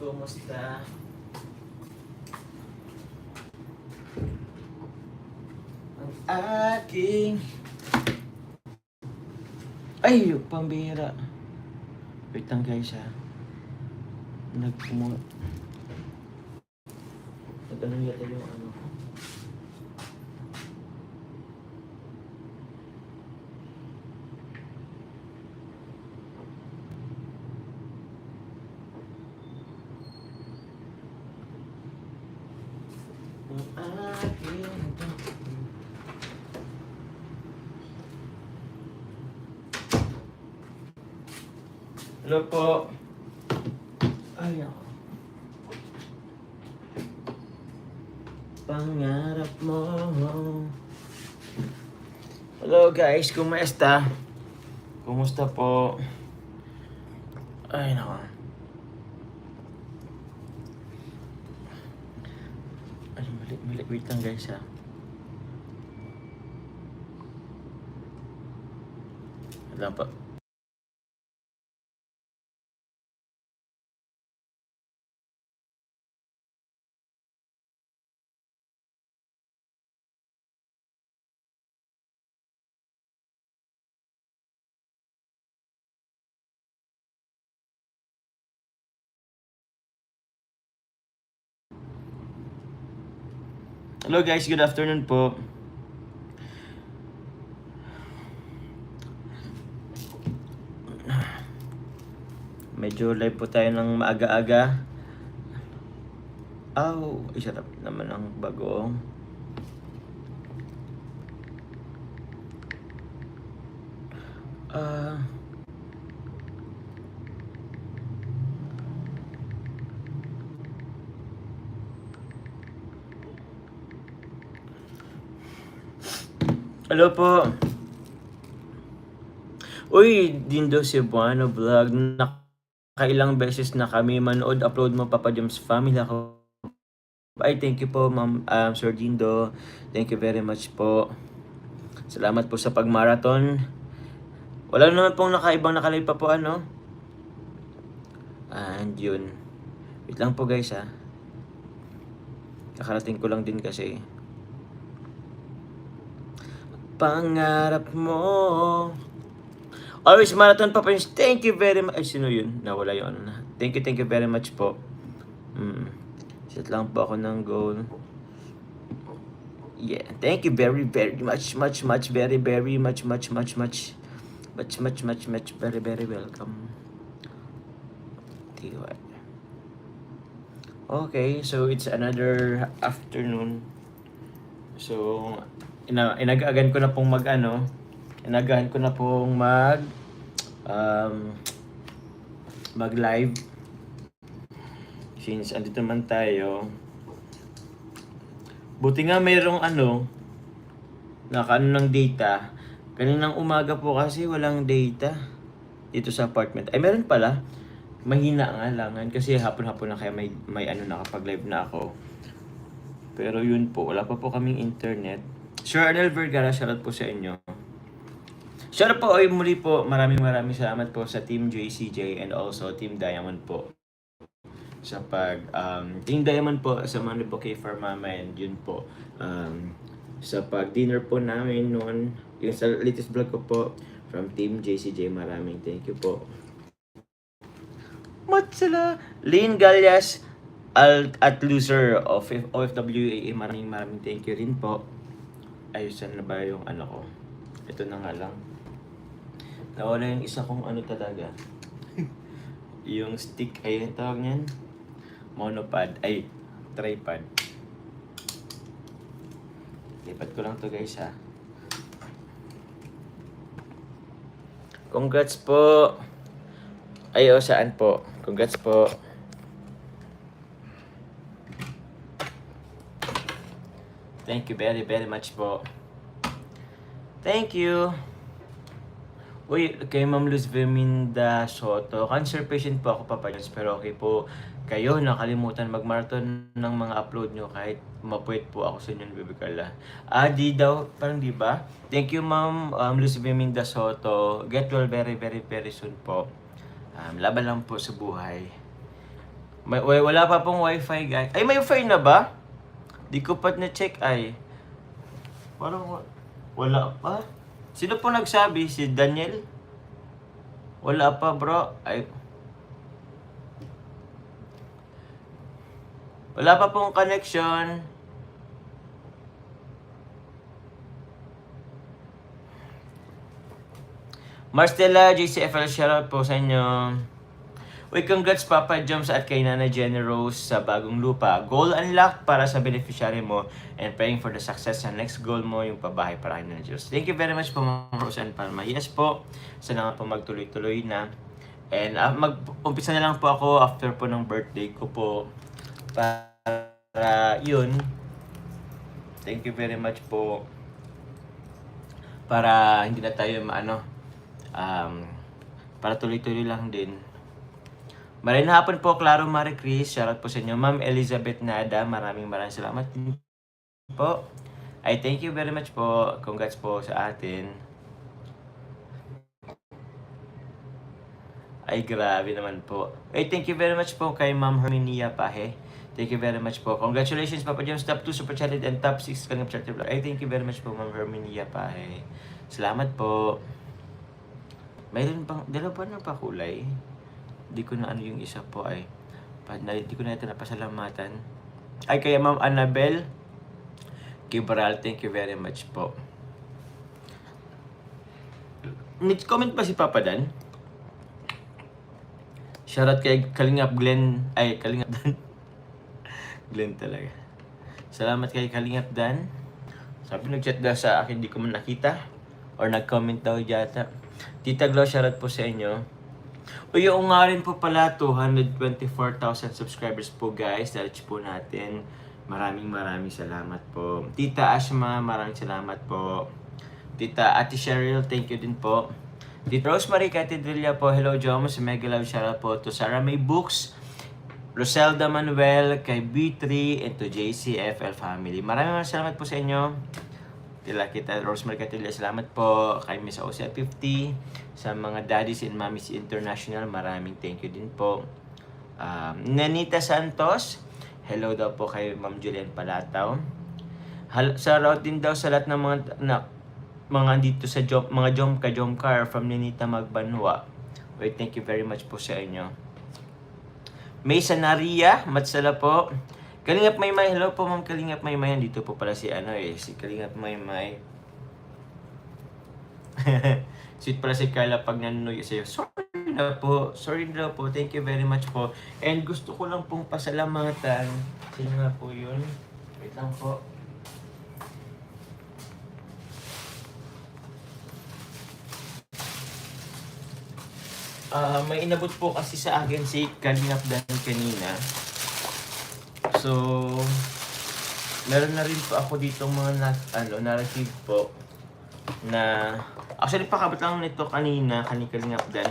kumusta? Ang aking... Ay, yung pambira. Wait lang guys ha. Nag-ano yata yung ano. Ang aking... Hello po. Ay, ako. Pangarap mo. Hello guys, kumusta? Kumusta po? Ay, nako. Ay, mali. Wait lang guys ha. Wala pa. Hello guys, good afternoon po. Medyo live po tayo ng maaga-aga. Isarap naman ang bagoong. Hello po. Uy, Dindo Cebuano Vlog. Nakailang beses na kami manood. Upload mo, Papa Joms Family ako. Ay, thank you po, Ma'am Sir Dindo. Thank you very much po. Salamat po sa pag-marathon. Wala naman pong ibang nakalive pa po, ano? And yun. Wait lang po guys ha. Kakarating ko lang din kasi. Pangarap mo. Always marathon pa pa. Thank you very much. Ay, sino yun? Nawala yung ano na. Thank you very much po. Set lang po ako ng goal. Yeah, thank you very much, very much, very welcome. Okay, so it's another afternoon. So, inagagan ko na pong mag live. Since andito naman tayo. Buti nga mayroong ng data. Kaninang umaga po kasi walang data dito sa apartment. Ay, meron pala. Mahina nga langan kasi hapon-hapon na kaya may nakapag-live na ako. Pero yun po, wala pa po kaming internet. Sir Arnel Vergara, shoutout po sa inyo. Shoutout po, muli po, maraming salamat po sa Team JCJ and also Team Diamond po. Sa Team Diamond po sa Money Bouquet for Mama and yun po. Sa pag-dinner po namin noon, yung sa latest vlog ko po from Team JCJ, maraming thank you po. Matsala! Lynn Galyas at Loser of OFWAA, maraming thank you rin po. Ayusan na ba yung ko? Ito na nga lang. Nawala yung isa kong talaga. Yung stick, ay yung tawag niyan? Monopod, tripod. Lipat ko lang to guys ha. Congrats po. Saan po? Congrats po. Thank you very much po. Thank you. Uy, kay Ma'am Luz Verminda Soto. Cancer patient po ako, Papa Jones, pero okay po. Kayo, nakalimutan mag-marathon ng mga upload nyo kahit mapuwet po ako sa inyo, Bebe Carla. Di daw, parang di ba? Thank you, Ma'am Luz Verminda Soto. Get well very soon po. Laban lang po sa buhay. Wala pa pong wifi, guys. Ay, may wifi na ba? Di ko pa na-check ay. Parang wala pa. Sino po nagsabi? Si Daniel? Wala pa, bro. Ay. Wala pa pong connection. Marstella, JCFL, shoutout po sa inyo. Uy, congrats Papa Joms at kay Nana Jenny Rose sa bagong lupa. Goal unlocked para sa beneficiary mo and praying for the success sa next goal mo, yung pabahay para kay Nana Diyos. Thank you very much po, Ma'am Rose and Palma. Yes po, sana nga po magtuloy-tuloy na. And mag-umpisa na lang po ako after po ng birthday ko po. Para yun. Thank you very much po. Para hindi na tayo para tuloy-tuloy lang din. Maraming hapon po, Claro Marie Chris. Shoutout po sa inyo. Ma'am Elizabeth Nada, maraming salamat po. Ay, thank you very much po. Congrats po sa atin. Ay, grabe naman po. Ay, thank you very much po kay Ma'am Herminia Pahe. Thank you very much po. Congratulations, Papa Jones. Top 2 Super Chatted and Top 6 Kalingap Chatted. Ay, thank you very much po, Ma'am Herminia Pahe. Salamat po. Mayroon pang, dalawa pa ng pakulay. Di ko na yung isa po ay. Di ko na ito napasalamatan. Ay, kaya Ma'am Annabel Kibral, thank you very much po. Comment pa si Papa Dan? Shoutout kay Kalingap Glenn. Ay, Kalingap Dan. Glenn talaga. Salamat kay Kalingap Dan. Sabi nag-chat daw sa akin, di ko man nakita. Or nag-comment daw yata. Tita Glo, shoutout po sa inyo. O yung nga rin po pala, 224,000 subscribers po guys. Dahil po natin. Maraming salamat po. Tita Ashma, maraming salamat po. Tita Ate Cheryl, thank you din po. Tita Rosemary Catedrilla po, hello Joms. Mega love shoutout po to Sarah May Books, Roselda Manuel, kay B3, and to JCFL family. Maraming salamat po sa inyo. Kita Rosemary Catedrilla, salamat po. Kay Miss OCL 50, sa mga daddies and mommies international, maraming thank you din po. Nanita Santos, hello daw po kay Ma'am Julian Palataw. Shoutout din daw sa lahat ng mga dito sa mga Jomcar from Ninita Magbanwa. Wait, thank you very much po sa inyo. May Sanaria, matsala po. Kalingap Maymay, hello po Ma'am Kalingap Maymay. Dito po pala si si Kalingap Maymay. Sweet pala si Carla pag nanunoy sa'yo. Sorry na po. Thank you very much po. And gusto ko lang pong pasalamatan. Sino nga po yun? Wait lang po. May inabot po kasi sa akin si Kalingap Dan kanina. So, meron na rin po ako dito mga na-receive po na actually pakabot lang nito kanina, Kalingap Dan.